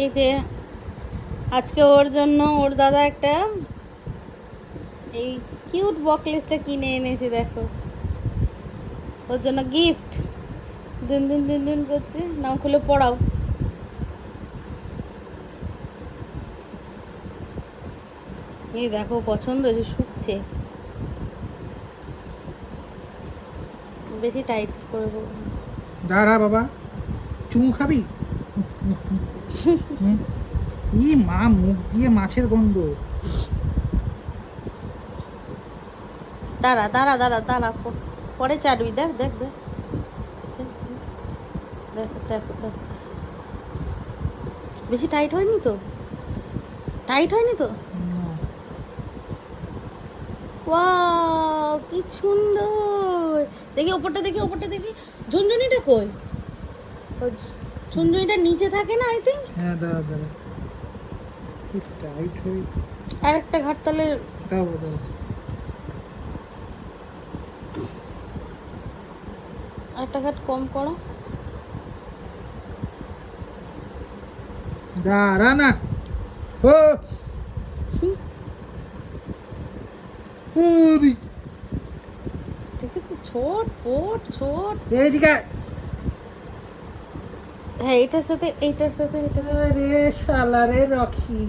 এই যে আজকে ওর জন্য ওর দাদা একটা এই কিউট বকলেসটা কিনে এনেছে। দেখো ওর জন্য গিফট। দুন দুন দুন দুন করছে, নাও খুলে পড়াও। এই দেখো পছন্দ হয়েছে, শুকছে। বেশি টাইট করে দেবো। দাঁড়া বাবা, চুমু খাবি? ই মা, মুখ দিয়ে মাছের গন্ধ। দাঁড়া দাঁড়া দাঁড়া দাঁড়া, পরে চাটবি। দেখ দেখ দেখ দেখ দেখ দেখ, বেশি টাইট হয়নি তো? টাইট হয়নি তো? ওয়াও কি সুন্দর! দেখি ওপরটা, দেখি ওপরটা, দেখি ঝুনঝুনিটা কই? ঝুনঝুনিটা নিচে থাকে না, আই থিঙ্ক। হ্যাঁ দাঁড়া দাঁড়া, টাইট হয়ে আর একটা ঘাট তাহলে দাঁড়া দাঁড়া। একটা ঘাট কম করো। দাঁড়া না। ও ওদি ঠিক আছে, ছোট পোট ছোট। এইদিকে। হ্যাঁ এটার সাথে এইটার সাথে এটা। আরে শালা রে রকি।